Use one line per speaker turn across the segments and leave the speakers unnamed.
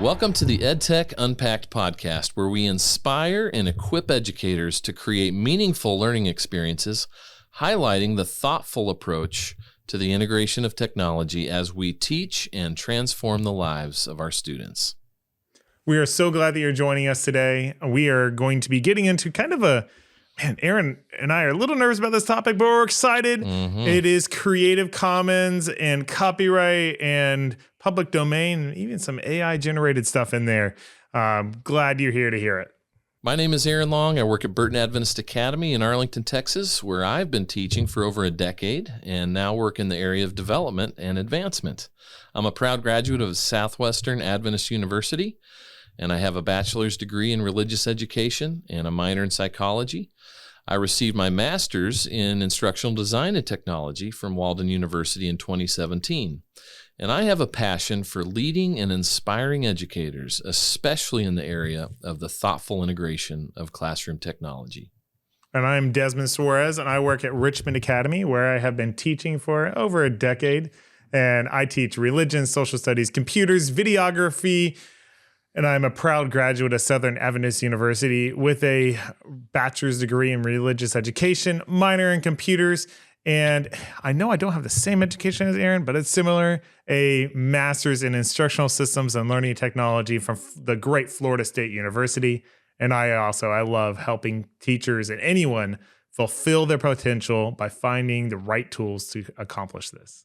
Welcome to the EdTech Unpacked podcast, where we inspire and equip educators to create meaningful learning experiences, highlighting the thoughtful approach to the integration of technology as we teach and transform the lives of our students.
We are so glad that you're joining us today. We are going to be getting into kind of Aaron and I are a little nervous about this topic, but we're excited. It is Creative Commons and copyright and public domain, and even some AI generated stuff in there. Glad you're here to hear it.
My name is Aaron Long. I work at Burton Adventist Academy in Arlington, Texas, where I've been teaching for over a decade and now work in the area of development and advancement. I'm a proud graduate of Southwestern Adventist University, and I have a bachelor's degree in religious education and a minor in psychology. I received my master's in instructional design and technology from Walden University in 2017. And I have a passion for leading and inspiring educators, especially in the area of the thoughtful integration of classroom technology.
And I'm Desmond Suarez, and I work at Richmond Academy, where I have been teaching for over a decade. And I teach religion, social studies, computers, videography, and I'm a proud graduate of Southern Adventist University with a bachelor's degree in religious education, minor in computers, and I know I don't have the same education as Aaron, but it's similar, a master's in instructional systems and learning technology from the great Florida State University. And I love helping teachers and anyone fulfill their potential by finding the right tools to accomplish this.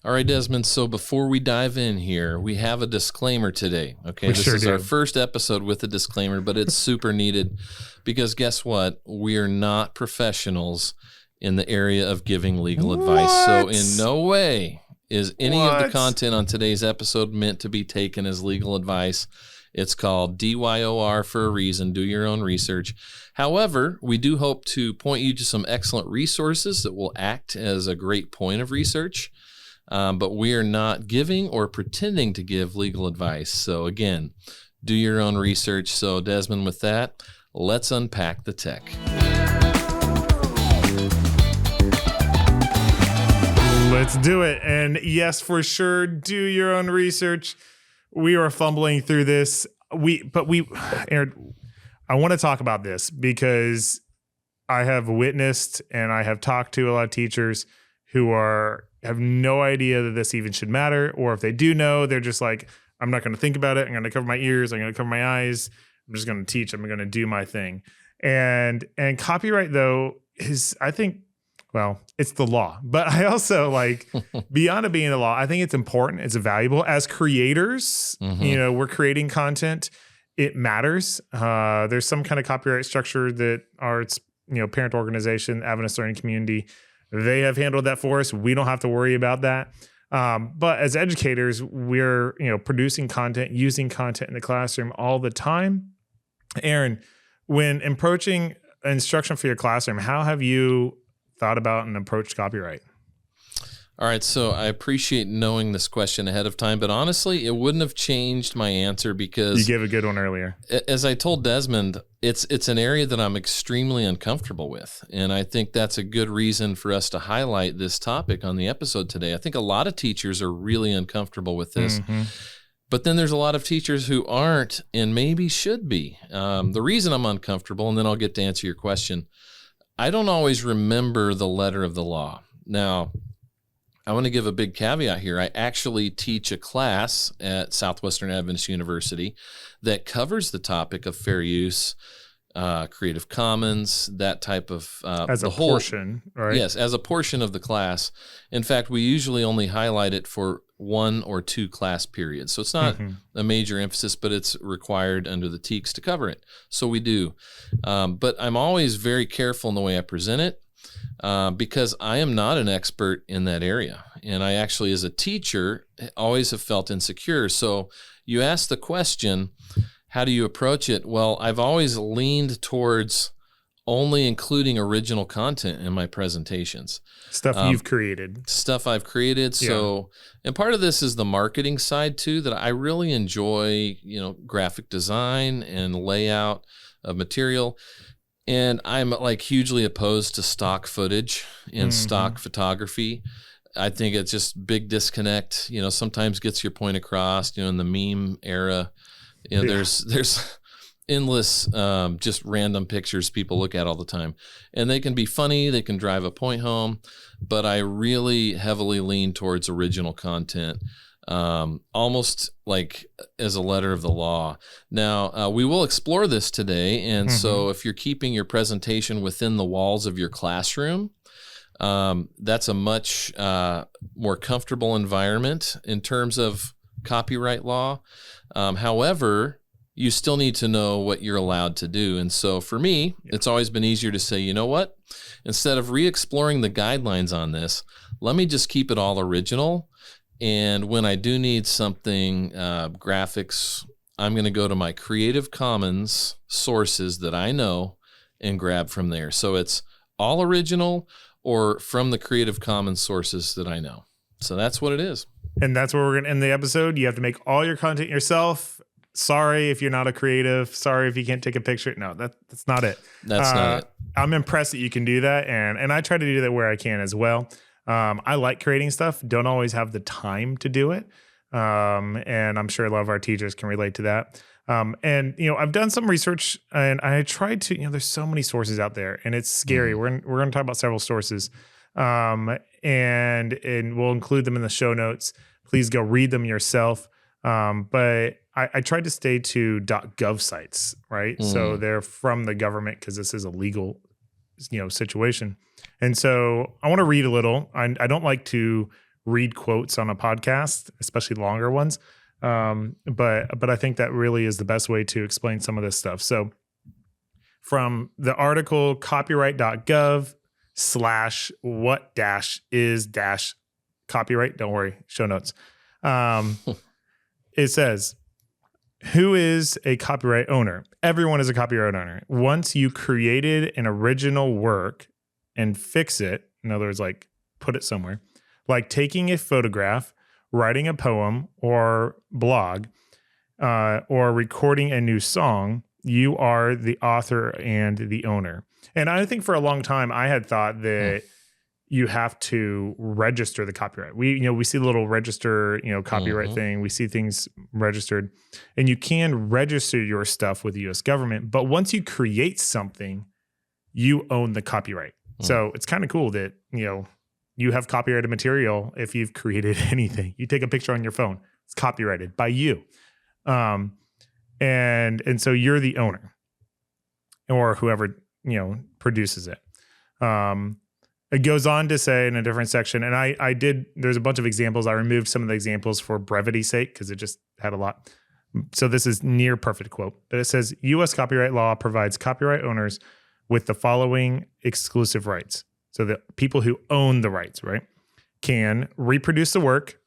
All right, Desmond, so before we dive in here, we have a disclaimer today, okay? This is our first episode with a disclaimer, but it's super needed because guess what? We are not professionals in the area of giving legal advice. So in no way is any of the content on today's episode meant to be taken as legal advice. It's called DYOR for a reason. Do your own research. However, we do hope to point you to some excellent resources that will act as a great point of research. But we are not giving or pretending to give legal advice. So again, do your own research. So Desmond, with that, let's unpack the tech.
Let's do it. And yes, for sure, do your own research. We are fumbling through this. Aaron, I want to talk about this because I have witnessed and I have talked to a lot of teachers who have no idea that this even should matter, or if they do know, they're just like, I'm not going to think about it. I'm going to cover my ears. I'm going to cover my eyes. I'm just going to teach. I'm going to do my thing. And copyright, though, is, I think, well, it's the law, but I also beyond it being the law, I think it's important. It's valuable as creators. We're creating content. It matters. There's some kind of copyright structure that our parent organization, Adventist Learning Community, they have handled that for us. We don't have to worry about that. But as educators, we're producing content, using content in the classroom all the time. Aaron, when approaching instruction for your classroom, how have you thought about and approached copyright?
All right, so I appreciate knowing this question ahead of time, but honestly, it wouldn't have changed my answer because
you gave a good one earlier.
As I told Desmond, it's an area that I'm extremely uncomfortable with, and I think that's a good reason for us to highlight this topic on the episode today. I think a lot of teachers are really uncomfortable with this, but then there's a lot of teachers who aren't and maybe should be. The reason I'm uncomfortable, and then I'll get to answer your question, I don't always remember the letter of the law. Now, I want to give a big caveat here. I actually teach a class at Southwestern Adventist University that covers the topic of fair use, Creative Commons, that type of
as a portion, right?
Yes, as a portion of the class. In fact, we usually only highlight it for 1 or 2 class periods. So it's not a major emphasis, but it's required under the TEKS to cover it. So we do. But I'm always very careful in the way I present it. Because I am not an expert in that area. And I actually, as a teacher, always have felt insecure. So you ask the question, how do you approach it? Well, I've always leaned towards only including original content in my presentations.
Stuff you've created.
Stuff I've created. So, and part of this is the marketing side too, that I really enjoy, graphic design and layout of material. And I'm like hugely opposed to stock footage and stock photography. I think it's just big disconnect, sometimes gets your point across, in the meme era, there's endless, just random pictures people look at all the time, and they can be funny. They can drive a point home, but I really heavily lean towards original content. Almost like as a letter of the law. Now, we will explore this today. And so if you're keeping your presentation within the walls of your classroom, that's a much more comfortable environment in terms of copyright law. However, you still need to know what you're allowed to do. And so for me, it's always been easier to say, you know what, instead of re-exploring the guidelines on this, let me just keep it all original. And when I do need something, graphics, I'm going to go to my Creative Commons sources that I know and grab from there. So it's all original or from the Creative Commons sources that I know. So that's what it is.
And that's where we're going to end the episode. You have to make all your content yourself. Sorry if you're not a creative. Sorry if you can't take a picture. No, that's not it.
That's not it.
I'm impressed that you can do that. And I try to do that where I can as well. I like creating stuff, don't always have the time to do it. And I'm sure a lot of our teachers can relate to that. And I've done some research and I tried to, there's so many sources out there and it's scary. We're going to talk about several sources. And we'll include them in the show notes. Please go read them yourself. But I tried to stay to .gov sites, right? So they're from the government because this is a legal, situation. And so I want to read a little. I don't like to read quotes on a podcast, especially longer ones. But I think that really is the best way to explain some of this stuff. So from the article, copyright.gov/what-is-copyright, don't worry, show notes. It says, who is a copyright owner? Everyone is a copyright owner. Once you created an original work and fix it, in other words, like put it somewhere, like taking a photograph, writing a poem or blog, or recording a new song, you are the author and the owner. And I think for a long time, I had thought that you have to register the copyright. We see the little register, copyright thing. We see things registered, and you can register your stuff with the U.S. government. But once you create something, you own the copyright. So it's kind of cool that, you have copyrighted material if you've created anything. You take a picture on your phone, it's copyrighted by you. And so you're the owner or whoever, produces it. It goes on to say in a different section, and there's a bunch of examples. I removed some of the examples for brevity's sake because it just had a lot. So this is near perfect quote, but it says U.S. copyright law provides copyright owners with the following exclusive rights. So the people who own the rights, right, can reproduce the work,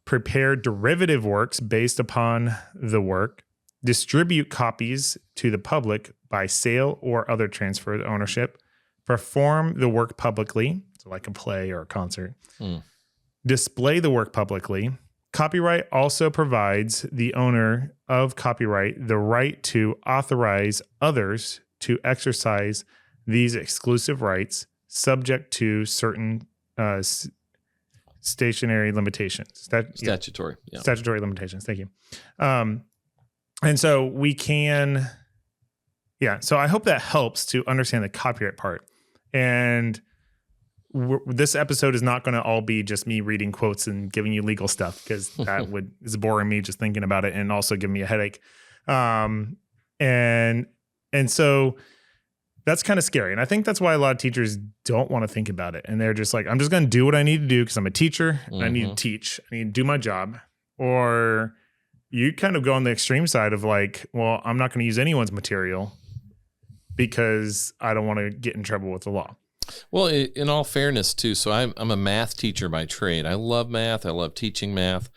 prepare derivative works based upon the work, distribute copies to the public by sale or other transfer of ownership, perform the work publicly, so like a play or a concert, display the work publicly. Copyright also provides the owner of copyright the right to authorize others to exercise these exclusive rights subject to certain statutory limitations.
Statutory
limitations. Thank you. And so we can, so I hope that helps to understand the copyright part. And this episode is not going to all be just me reading quotes and giving you legal stuff because that is boring me just thinking about it and also give me a headache. And so that's kind of scary. And I think that's why a lot of teachers don't want to think about it. And they're just like, I'm just going to do what I need to do because I'm a teacher and I need to teach. I need to do my job. Or you kind of go on the extreme side of like, well, I'm not going to use anyone's material because I don't want to get in trouble with the law.
Well, in all fairness, too, so I'm a math teacher by trade. I love math. I love teaching math.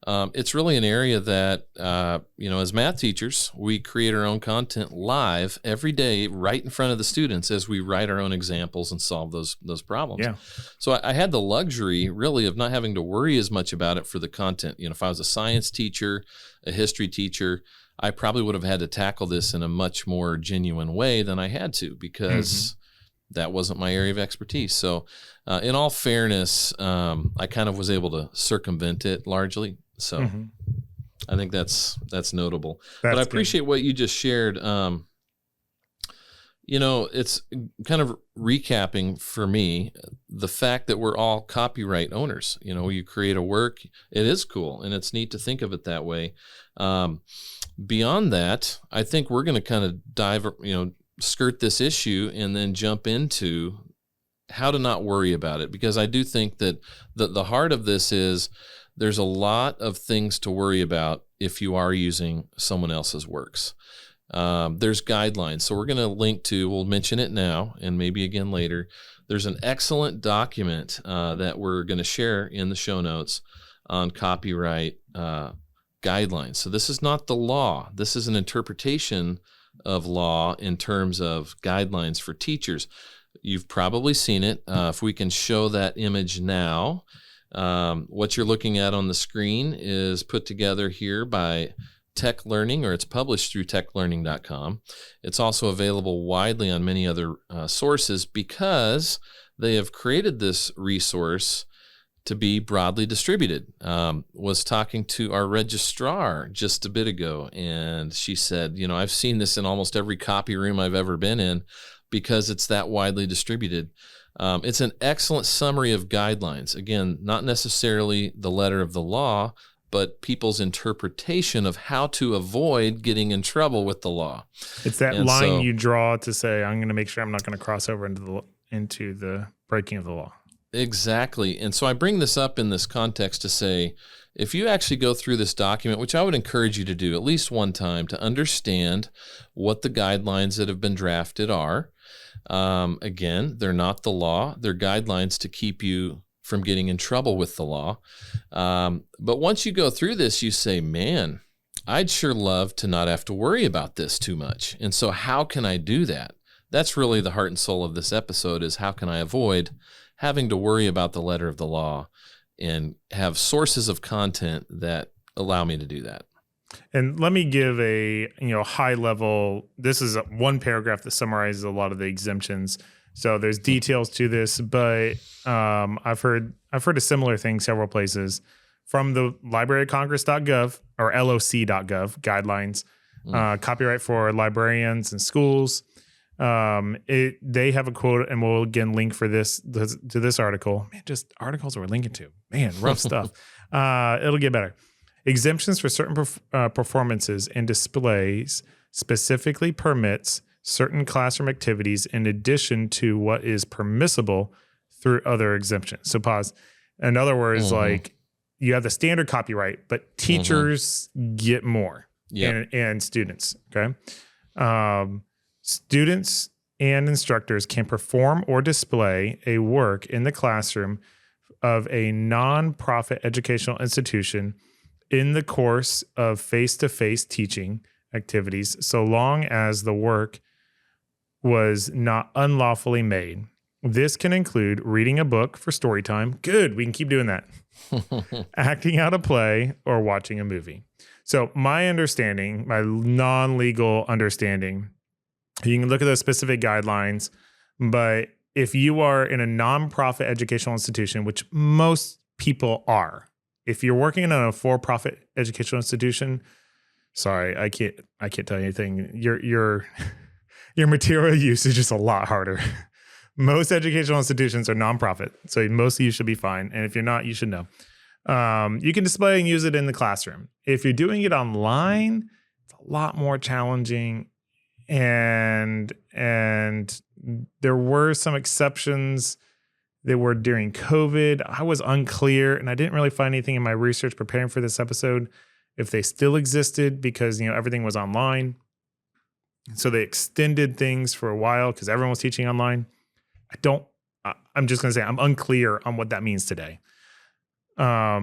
It's really an area that, as math teachers, we create our own content live every day right in front of the students as we write our own examples and solve those problems.
Yeah.
So I had the luxury, really, of not having to worry as much about it for the content. If I was a science teacher, a history teacher, I probably would have had to tackle this in a much more genuine way than I had to, because that wasn't my area of expertise. So in all fairness, I kind of was able to circumvent it largely. So I think that's notable. But I appreciate what you just shared. It's kind of recapping for me the fact that we're all copyright owners. You create a work, it is cool, and it's neat to think of it that way. Beyond that, I think we're going to kind of skirt this issue and then jump into how to not worry about it, because I do think that the heart of this is there's a lot of things to worry about if you are using someone else's works. There's guidelines. So we're going to we'll mention it now and maybe again later. There's an excellent document that we're going to share in the show notes on copyright guidelines. So this is not the law. This is an interpretation of law in terms of guidelines for teachers. You've probably seen it. If we can show that image now, what you're looking at on the screen is put together here by Tech Learning, or it's published through techlearning.com. It's also available widely on many other sources because they have created this resource to be broadly distributed. Was talking to our registrar just a bit ago, and she said, I've seen this in almost every copy room I've ever been in because it's that widely distributed. It's an excellent summary of guidelines. Again, not necessarily the letter of the law, but people's interpretation of how to avoid getting in trouble with the law.
It's that line you draw to say, I'm going to make sure I'm not going to cross over into the breaking of the law.
Exactly. And so I bring this up in this context to say, if you actually go through this document, which I would encourage you to do at least one time to understand what the guidelines that have been drafted are. Again, they're not the law. They're guidelines to keep you from getting in trouble with the law. But once you go through this, you say, man, I'd sure love to not have to worry about this too much. And so how can I do that? That's really the heart and soul of this episode, is how can I avoid having to worry about the letter of the law and have sources of content that allow me to do that.
And let me give a high level. This is one paragraph that summarizes a lot of the exemptions. So there's details to this, but I've heard a similar thing several places from the libraryofcongress.gov or loc.gov guidelines, copyright for librarians and schools. They have a quote, and we'll again link for this to this article. Man, just articles we're linking to. Man, rough stuff. It'll get better. Exemptions for certain performances and displays specifically permits certain classroom activities in addition to what is permissible through other exemptions. So pause. In other words, like you have the standard copyright, but teachers get more and students. Okay. Students and instructors can perform or display a work in the classroom of a nonprofit educational institution in the course of face-to-face teaching activities, so long as the work was not unlawfully made. This can include reading a book for story time. Good, we can keep doing that. Acting out a play or watching a movie. So my understanding, my non-legal understanding, you can look at those specific guidelines, but if you are in a nonprofit educational institution, which most people are, if you're working in a for-profit educational institution, sorry, I can't tell you anything. Your material usage is a lot harder. Most educational institutions are nonprofit, so most of you should be fine. And if you're not, you should know. You can display and use it in the classroom. If you're doing it online, it's a lot more challenging. And there were some exceptions that were during COVID. I was unclear, and I didn't really find anything in my research preparing for this episode if they still existed, because everything was online. So they extended things for a while because everyone was teaching online. I'm just going to say I'm unclear on what that means today. I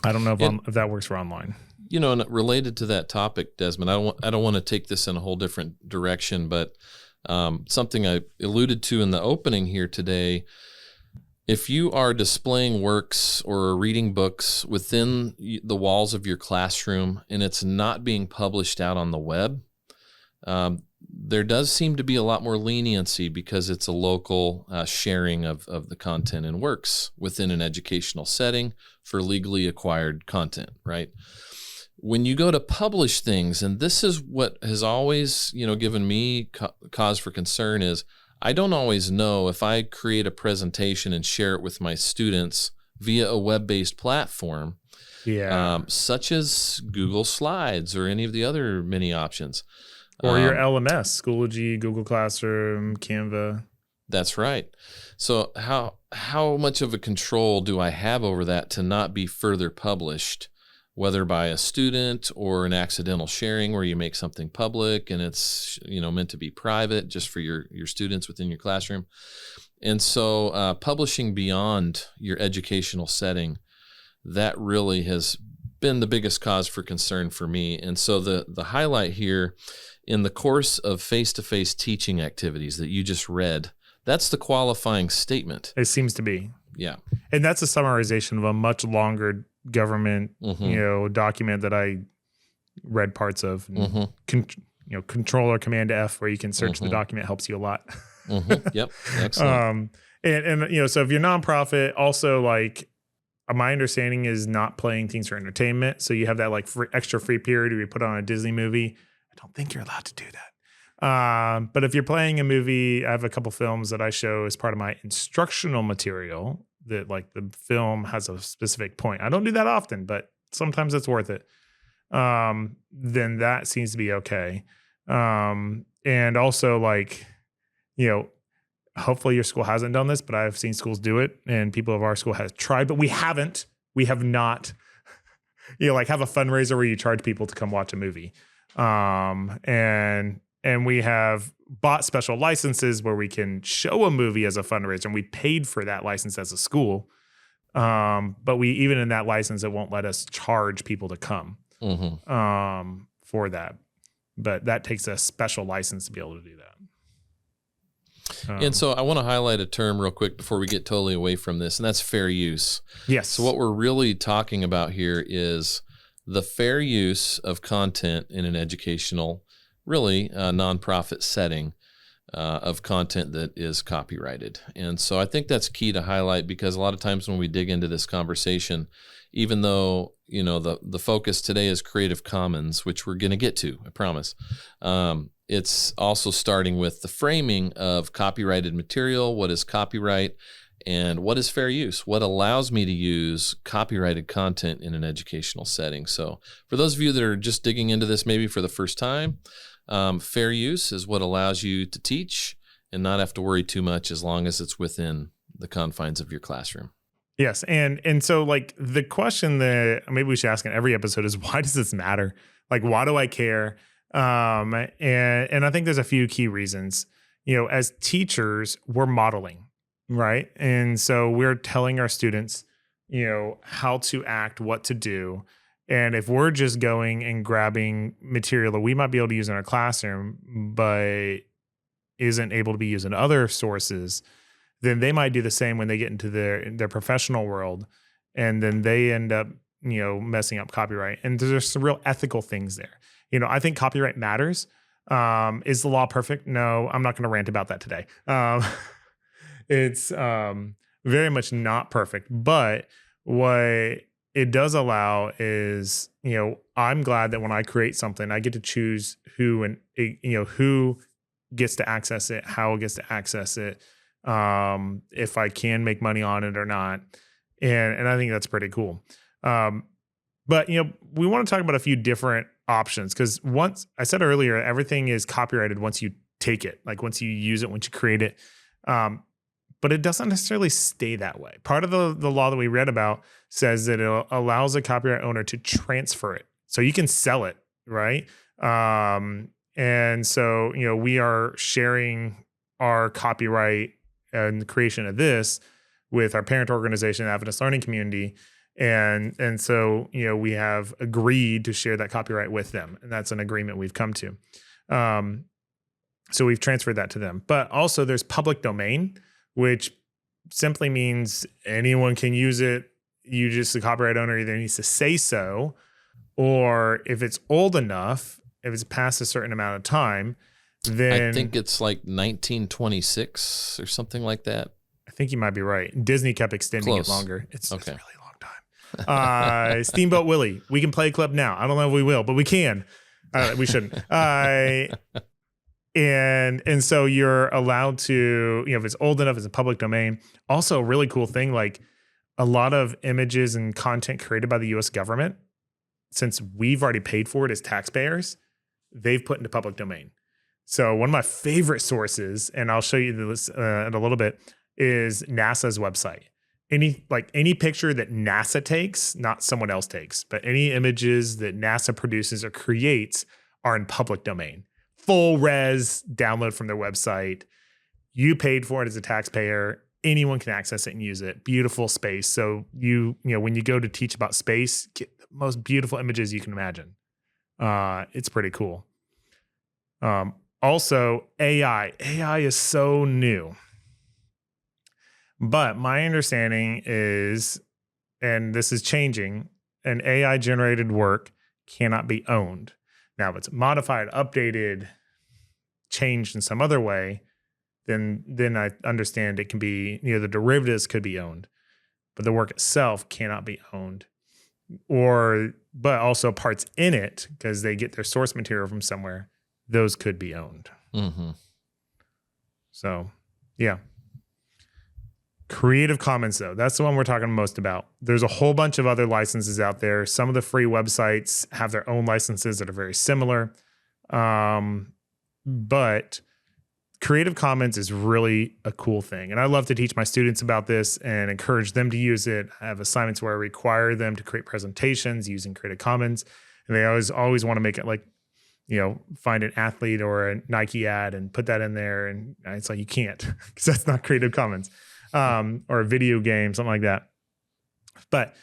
don't know if that works for online.
And related to that topic, Desmond, I don't want to take this in a whole different direction, but something I alluded to in the opening here today, If you are displaying works or reading books within the walls of your classroom and it's not being published out on the web, there does seem to be a lot more leniency because it's a local sharing of the content and works within an educational setting for legally acquired content, right? When you go to publish things, and this is what has always, given me cause for concern, is I don't always know if I create a presentation and share it with my students via a web-based platform, such as Google Slides or any of the other many options.
Or your LMS, Schoology, Google Classroom, Canva.
That's right. So how much of a control do I have over that to not be further published, whether by a student or an accidental sharing where you make something public and it's meant to be private just for your students within your classroom. And so publishing beyond your educational setting, that really has been the biggest cause for concern for me. And so the highlight here in the course of face-to-face teaching activities that you just read, that's the qualifying statement.
It seems to be.
Yeah.
And that's a summarization of a much longer government, document that I read parts of. Control or Command F, where you can search the document, helps you a lot.
Yep. Excellent.
And so if you're nonprofit, also my understanding is not playing things for entertainment. So you have that extra free period where you put on a Disney movie. I don't think you're allowed to do that. But if you're playing a movie, I have a couple films that I show as part of my instructional material that the film has a specific point. I don't do that often, but sometimes it's worth it. Then that seems to be okay. And also hopefully your school hasn't done this, but I've seen schools do it and people of our school has tried, but we have not, have a fundraiser where you charge people to come watch a movie. And we have bought special licenses where we can show a movie as a fundraiser, and we paid for that license as a school. But even in that license, it won't let us charge people to come for that. But that takes a special license to be able to do that.
And so I want to highlight a term real quick before we get totally away from this, and that's fair use.
Yes.
So what we're really talking about here is the fair use of content in an educational, really nonprofit setting of content that is copyrighted. And so I think that's key to highlight, because a lot of times when we dig into this conversation, even though the focus today is Creative Commons, which we're going to get to, I promise, it's also starting with the framing of copyrighted material. What is copyright? And what is fair use? What allows me to use copyrighted content in an educational setting? So for those of you that are just digging into this maybe for the first time, fair use is what allows you to teach and not have to worry too much as long as it's within the confines of your classroom.
Yes. And so the question that maybe we should ask in every episode is, why does this matter? Why do I care? And I think there's a few key reasons. As teachers, we're modeling. Right. And so we're telling our students, how to act, what to do. And if we're just going and grabbing material that we might be able to use in our classroom, but isn't able to be used in other sources, then they might do the same when they get into their professional world. And then they end up, messing up copyright. And there's some real ethical things there. I think copyright matters. Is the law perfect? No, I'm not going to rant about that today. It's very much not perfect, but what it does allow is, I'm glad that when I create something, I get to choose who gets to access it, how it gets to access it, if I can make money on it or not. And I think that's pretty cool. But, we want to talk about a few different options, because once I said earlier, everything is copyrighted once you take it, once you use it, once you create it. But it doesn't necessarily stay that way. Part of the law that we read about says that it allows a copyright owner to transfer it. So you can sell it, right? And so, we are sharing our copyright and the creation of this with our parent organization, Adventist Learning Community. And so, we have agreed to share that copyright with them. And that's an agreement we've come to. So we've transferred that to them. But also there's public domain, which simply means anyone can use it. You just, the copyright owner either needs to say so, or if it's old enough, if it's past a certain amount of time, then
I think it's like 1926 or something like that.
I think you might be right. Disney kept extending it longer. It's a really long time. Steamboat Willie. We can play a clip now. I don't know if we will, but we can. We shouldn't. And so you're allowed to, if it's old enough, it's a public domain. Also, a really cool thing, like a lot of images and content created by the U.S. government, since we've already paid for it as taxpayers, they've put into public domain. So one of my favorite sources, and I'll show you this in a little bit, is NASA's website. Any picture that NASA takes, not someone else takes, but any images that NASA produces or creates are in public domain. Full res download from their website. You paid for it as a taxpayer. Anyone can access it and use it. Beautiful space. So when you go to teach about space, get the most beautiful images you can imagine. It's pretty cool. Also, AI. AI is so new. But my understanding is, and this is changing, an AI generated work cannot be owned. Now, if it's modified, updated, changed in some other way, then I understand it can be, the derivatives could be owned, but the work itself cannot be owned. But also parts in it, because they get their source material from somewhere, those could be owned.
Mm-hmm.
So, yeah. Creative Commons, though, that's the one we're talking most about. There's a whole bunch of other licenses out there. Some of the free websites have their own licenses that are very similar. But Creative Commons is really a cool thing. And I love to teach my students about this and encourage them to use it. I have assignments where I require them to create presentations using Creative Commons. And they always want to make it like, find an athlete or a Nike ad and put that in there. And it's like, you can't, because that's not Creative Commons. Or a video game, something like that. But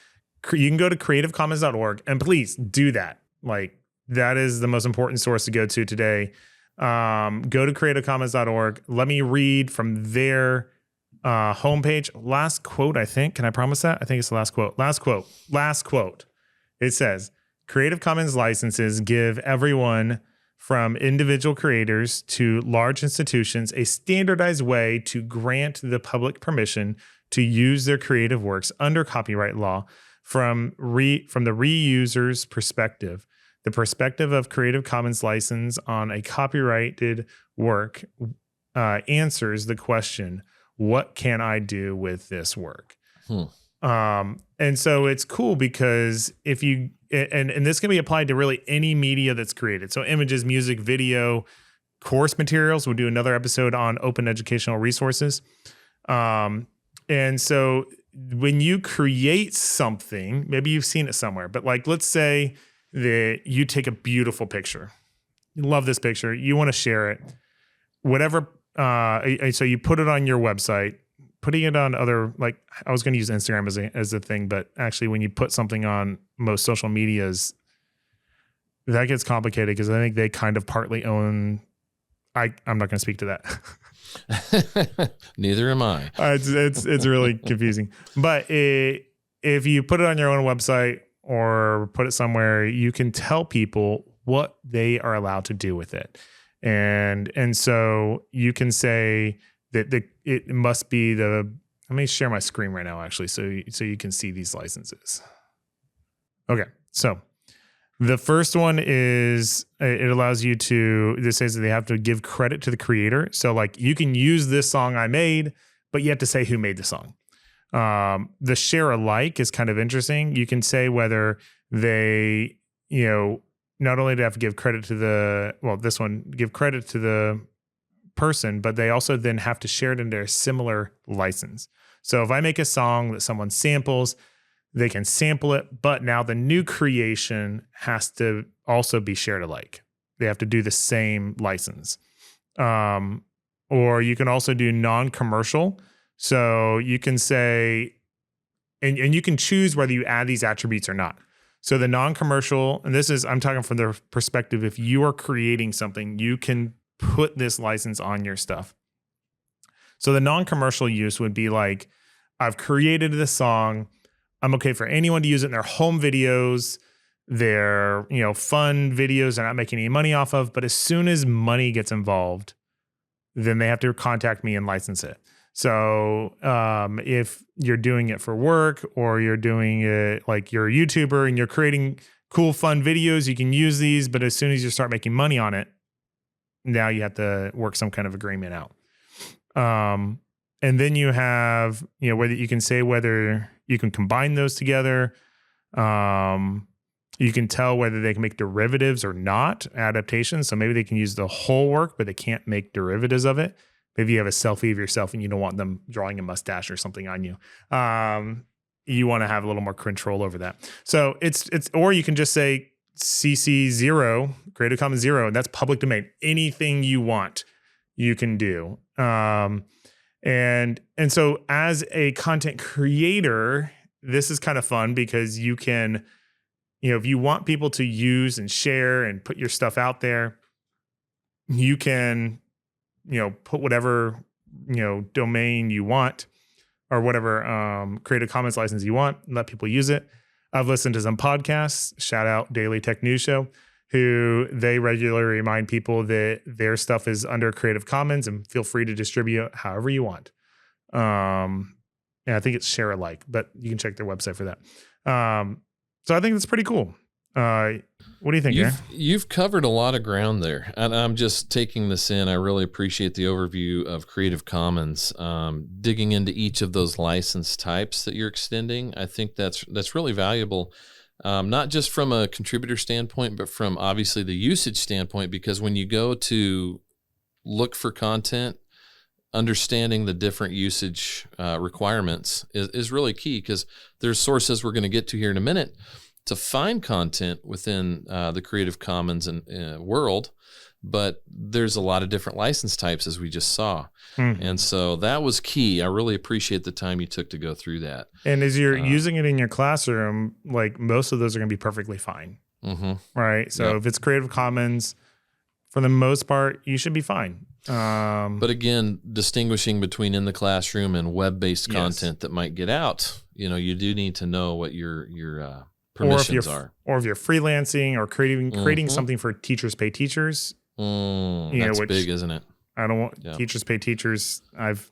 you can go to creativecommons.org and please do that. Like, that is the most important source to go to today. Go to creativecommons.org. Let me read from their homepage. Last quote, I think. Can I promise that? I think it's the last quote. Last quote. It says, Creative Commons licenses give everyone from individual creators to large institutions a standardized way to grant the public permission to use their creative works under copyright law from the reuser's perspective. The perspective of Creative Commons license on a copyrighted work answers the question, what can I do with this work? And so it's cool because if you, and this can be applied to really any media that's created. So images, music, video, course materials. We'll do another episode on open educational resources. And so when you create something, maybe you've seen it somewhere, but like, let's say that you take a beautiful picture. You love this picture. You want to share it, whatever. So you put it on your website. Putting it on other, like I was going to use Instagram as a thing, but actually when you put something on most social medias, that gets complicated because I think they kind of partly own, I'm not going to speak to
that. Neither am I.
It's really confusing. But if you put it on your own website or put it somewhere, you can tell people what they are allowed to do with it. And so you can say, that it must be let me share my screen right now, actually, so you can see these licenses. Okay, so the first one is it allows you to, this says that they have to give credit to the creator. So like you can use this song I made, but you have to say who made the song. The share alike is kind of interesting. You can say whether they, not only do they have to give credit to this one, give credit to the person, but they also then have to share it in their similar license. So if I make a song that someone samples, they can sample it, but now the new creation has to also be shared alike. They have to do the same license. Or you can also do non-commercial. So you can say, and you can choose whether you add these attributes or not. So the non-commercial, and I'm talking from the perspective, if you are creating something, you can put this license on your stuff. So the non-commercial use would be like, I've created this song. I'm okay for anyone to use it in their home videos, their, fun videos they're not making any money off of. But as soon as money gets involved, then they have to contact me and license it. So if you're doing it for work, or you're doing it like you're a YouTuber and you're creating cool, fun videos, you can use these. But as soon as you start making money on it, now you have to work some kind of agreement out. And then you have, whether you can say whether you can combine those together. You can tell whether they can make derivatives or not, adaptations. So maybe they can use the whole work, but they can't make derivatives of it. Maybe you have a selfie of yourself and you don't want them drawing a mustache or something on you. You want to have a little more control over that. So it's, or you can just say CC 0, Creative Commons 0, and that's public domain. Anything you want, you can do. And so as a content creator, this is kind of fun because you can, if you want people to use and share and put your stuff out there, you can, put whatever, domain you want, or whatever Creative Commons license you want, and let people use it. I've listened to some podcasts, shout out Daily Tech News Show, who they regularly remind people that their stuff is under Creative Commons and feel free to distribute however you want. And I think it's share alike, but you can check their website for that. So I think that's pretty cool. What do you think, Aaron?
You've covered a lot of ground there, and I'm just taking this in. I really appreciate the overview of Creative Commons, digging into each of those license types that you're extending. I think that's really valuable. Not just from a contributor standpoint, but from obviously the usage standpoint, because when you go to look for content, understanding the different usage requirements is really key, because there's sources we're going to get to here in a minute to find content within the Creative Commons world, but there's a lot of different license types, as we just saw. Mm-hmm. And so that was key. I really appreciate the time you took to go through that.
And as you're using it in your classroom, like most of those are going to be perfectly fine. Mm-hmm. Right. So if it's Creative Commons, for the most part, you should be fine.
But again, distinguishing between in the classroom and web-based content that might get out, you do need to know what your permissions are.
Or if you're freelancing or creating something for Teachers Pay Teachers.
That's big, isn't it?
I don't want Teachers Pay Teachers. I've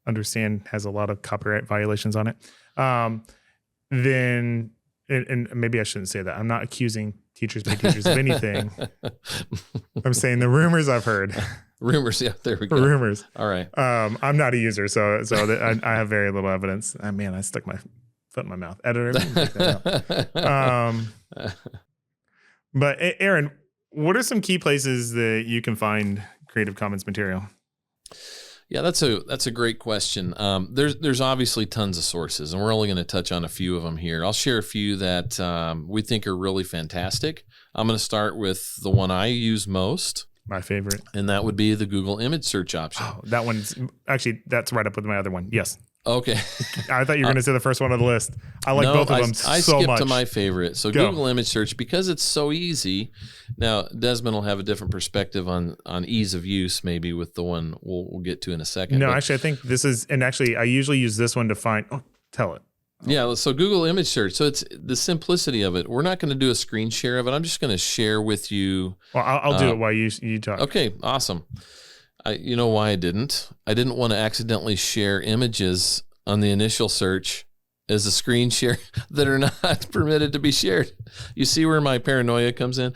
understand has a lot of copyright violations on it. Then, and maybe I shouldn't say that. I'm not accusing Teachers Pay Teachers of anything. I'm saying the rumors I've heard.
Rumors, yeah, there we go.
Rumors.
All right.
I'm not a user, so I have very little evidence. Man, I stuck my foot in my mouth. Editor. But Aaron, what are some key places that you can find Creative Commons material?
Yeah, that's a great question. There's obviously tons of sources, and we're only going to touch on a few of them here. I'll share a few that we think are really fantastic. I'm going to start with the one I use most.
My favorite.
And that would be the Google image search option.
Oh, that one's actually, that's right up with my other one. Yes.
Okay.
I thought you were going to say the first one on the list. I like both of them so much.
I skipped to my favorite. So Google image search, because it's so easy. Now, Desmond will have a different perspective on ease of use, maybe with the one we'll get to in a second.
No, actually, I think this is, and actually, I usually use this one to find, tell it.
Yeah, so Google image search. So it's the simplicity of it. We're not going to do a screen share of it. I'm just going to share with you.
Well, I'll do it while you talk.
Okay, awesome. You know why I didn't? I didn't want to accidentally share images on the initial search as a screen share that are not permitted to be shared. You see where my paranoia comes in?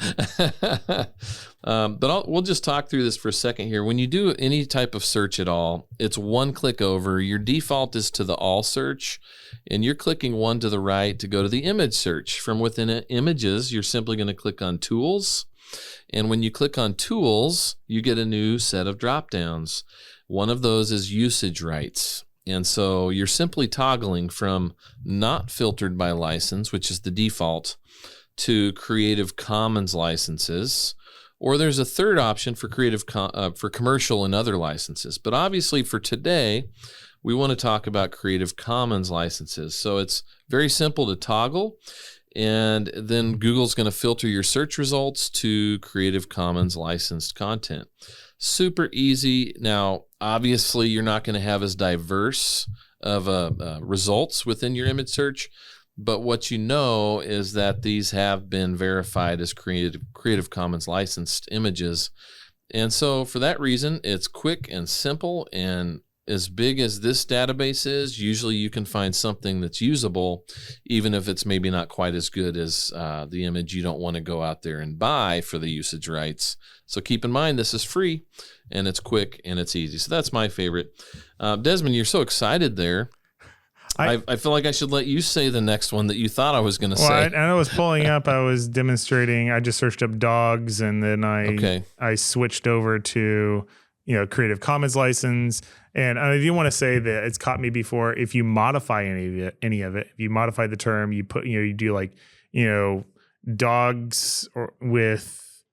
But we'll just talk through this for a second here. When you do any type of search at all, it's one click over. Your default is to the all search, and you're clicking one to the right to go to the image search. From within images, you're simply going to click on tools. And when you click on tools, you get a new set of drop downs. One of those is usage rights. And so you're simply toggling from not filtered by license, which is the default, to Creative Commons licenses. Or there's a third option for for commercial and other licenses. But obviously for today, we want to talk about Creative Commons licenses. So it's very simple to toggle. And then Google's going to filter your search results to Creative Commons licensed content. Super easy. Now, obviously, you're not going to have as diverse of results within your image search, but what you know is that these have been verified as Creative Commons licensed images. And so for that reason, it's quick and simple, and as big as this database is, usually you can find something that's usable, even if it's maybe not quite as good as the image you don't want to go out there and buy for the usage rights. So keep in mind, this is free, and it's quick, and it's easy. So that's my favorite. Desmond, you're so excited there. I feel like I should let you say the next one that you thought I was going to say.
I was pulling up. I was demonstrating. I just searched up dogs, and then I switched over to Creative Commons license. And I do want to say that it's caught me before. If you modify any of it, if you modify the term, you put you do like dogs or with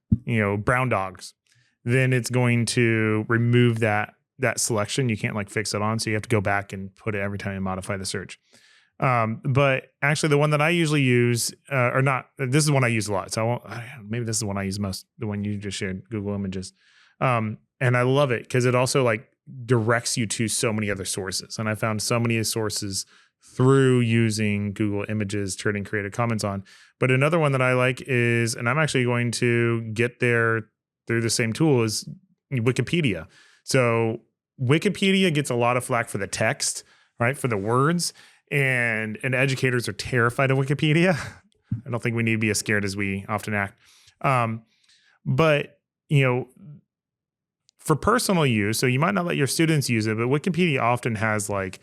brown dogs, then it's going to remove that selection. You can't like fix it on, so you have to go back and put it every time you modify the search. But actually, the one that I usually use, or not, this is one I use a lot. So maybe this is the one I use most. The one you just shared, Google Images, and I love it because it also like directs you to so many other sources. And I found so many sources through using Google Images, turning Creative Commons on. But another one that I like is, and I'm actually going to get there through the same tool, is Wikipedia. So Wikipedia gets a lot of flack for the text, right? For the words, and educators are terrified of Wikipedia. I don't think we need to be as scared as we often act. But for personal use, so you might not let your students use it, but Wikipedia often has like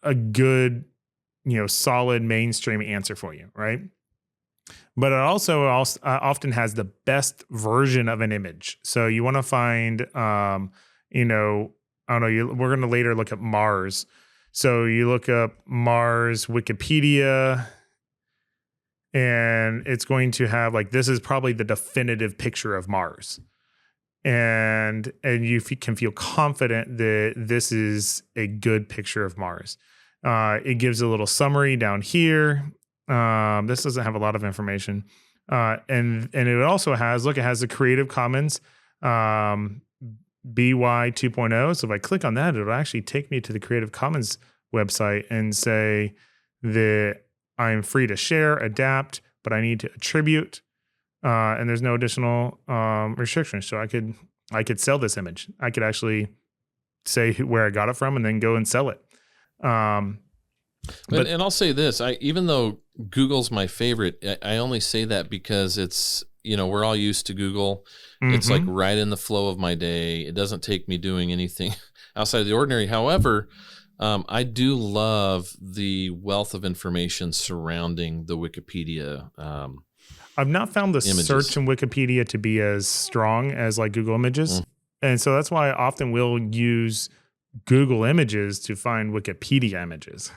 a good, solid mainstream answer for you, right? But it also often has the best version of an image. So you want to find, I don't know, we're going to later look at Mars. So you look up Mars Wikipedia, and it's going to have like, this is probably the definitive picture of Mars. And you can feel confident that this is a good picture of Mars. It gives a little summary down here. This doesn't have a lot of information. And it also has, it has the Creative Commons BY 2.0. So if I click on that, it'll actually take me to the Creative Commons website and say that I'm free to share, adapt, but I need to attribute. And there's no additional restrictions. So I could sell this image. I could actually say where I got it from and then go and sell it. And
I'll say this, even though Google's my favorite, I only say that because it's, we're all used to Google. Mm-hmm. It's like right in the flow of my day. It doesn't take me doing anything outside of the ordinary. However, I do love the wealth of information surrounding the Wikipedia.
I've not found the search in Wikipedia to be as strong as like Google Images. And so that's why I often will use Google Images to find Wikipedia images.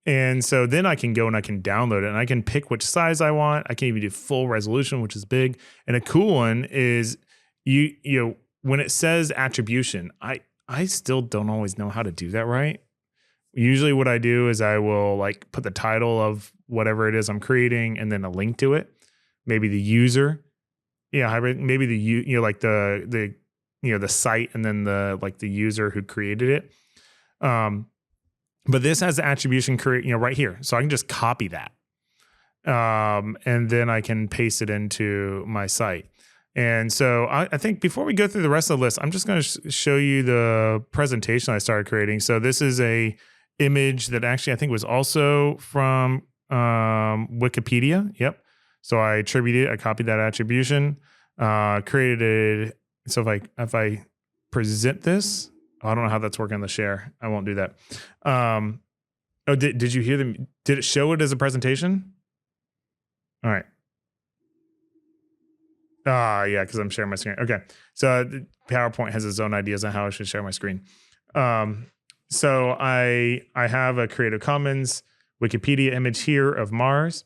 And so then I can go and I can download it and I can pick which size I want. I can even do full resolution, which is big. And a cool one is when it says attribution, I still don't always know how to do that right. Usually what I do is I will like put the title of whatever it is I'm creating and then a link to it. Maybe the user. Yeah, maybe the site and then the user who created it. But this has the attribution right here. So I can just copy that. And then I can paste it into my site. And so I think before we go through the rest of the list, I'm just going to show you the presentation I started creating. So this is a image that actually I think was also from Wikipedia. Yep. So I attributed, I copied that attribution, created it. So if I present this, I don't know how that's working on the share. I won't do that. Did you hear them? Did it show it as a presentation? All right. Yeah, because I'm sharing my screen. Okay. So PowerPoint has its own ideas on how I should share my screen. So I have a Creative Commons Wikipedia image here of Mars.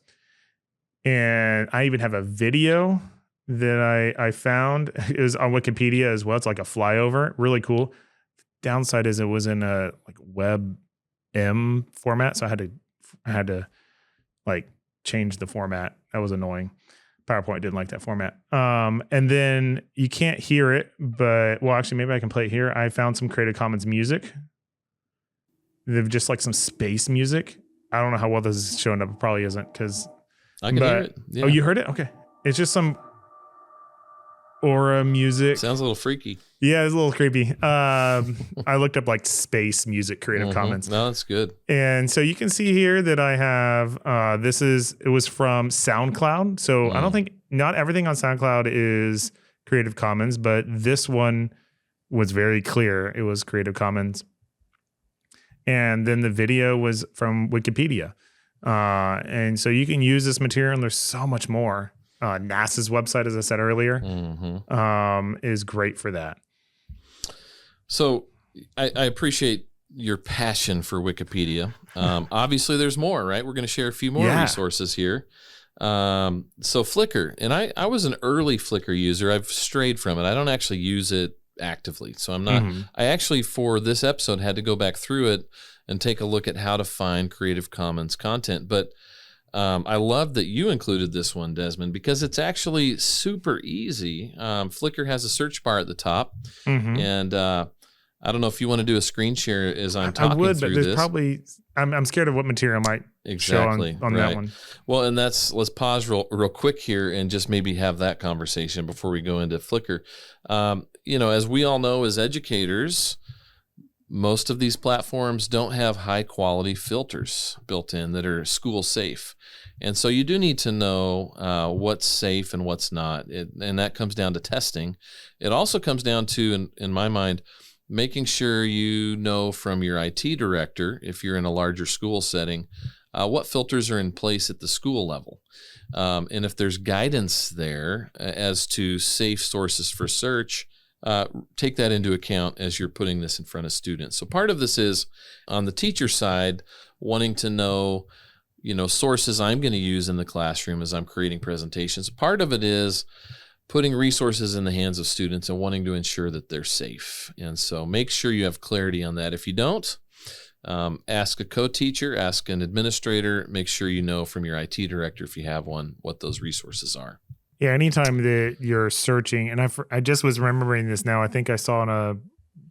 And I even have a video that I found is on Wikipedia as well. It's like a flyover. Really cool. Downside is it was in a like WebM format. So I had to like change the format. That was annoying. PowerPoint didn't like that format. And then you can't hear it, but well, actually, maybe I can play it here. I found some Creative Commons music. They've just like some space music. I don't know how well this is showing up. It probably isn't because
I can hear it.
Yeah. Oh, you heard it? Okay. It's just some aura music.
Sounds a little freaky.
Yeah, it's a little creepy. I looked up like space music Creative Commons.
No, that's good.
And so you can see here that I have it was from SoundCloud. So I don't think not everything on SoundCloud is Creative Commons, but this one was very clear. It was Creative Commons. And then the video was from Wikipedia. And so you can use this material, and there's so much more. NASA's website, as I said earlier, is great for that. So
I appreciate your passion for Wikipedia. Obviously, there's more, right? We're going to share a few more resources here. So Flickr, and I was an early Flickr user. I've strayed from it. I don't actually use it actively. So I'm not, I actually, for this episode, had to go back through it and take a look at how to find Creative Commons content. But I love that you included this one, Desmond, because it's actually super easy. Flickr has a search bar at the top, and I don't know if you want to do a screen share as I'm talking through this. I would, but there's
probably I'm scared of what material might show on that one.
Well, and let's pause real quick here and just maybe have that conversation before we go into Flickr. As we all know, as educators, most of these platforms don't have high quality filters built in that are school safe. And so you do need to know what's safe and what's not. And that comes down to testing. It also comes down to, in my mind, making sure you know from your IT director, if you're in a larger school setting, what filters are in place at the school level. And if there's guidance there as to safe sources for search, take that into account as you're putting this in front of students. So part of this is on the teacher side, wanting to know, sources I'm going to use in the classroom as I'm creating presentations. Part of it is putting resources in the hands of students and wanting to ensure that they're safe. And so make sure you have clarity on that. If you don't, ask a co-teacher, ask an administrator, make sure you know from your IT director, if you have one, what those resources are.
Yeah, anytime that you're searching, and I just was remembering this now. I think I saw in a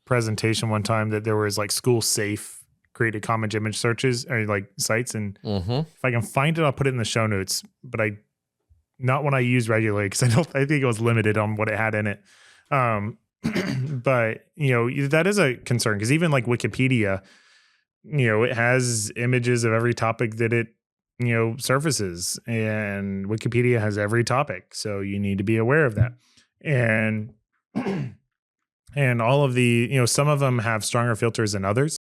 presentation one time that there was like school safe Creative Commons image searches or like sites. And if I can find it, I'll put it in the show notes, but not one I use regularly because I think it was limited on what it had in it. But that is a concern because even like Wikipedia, it has images of every topic that it surfaces, and Wikipedia has every topic, so you need to be aware of that. And all of the some of them have stronger filters than others.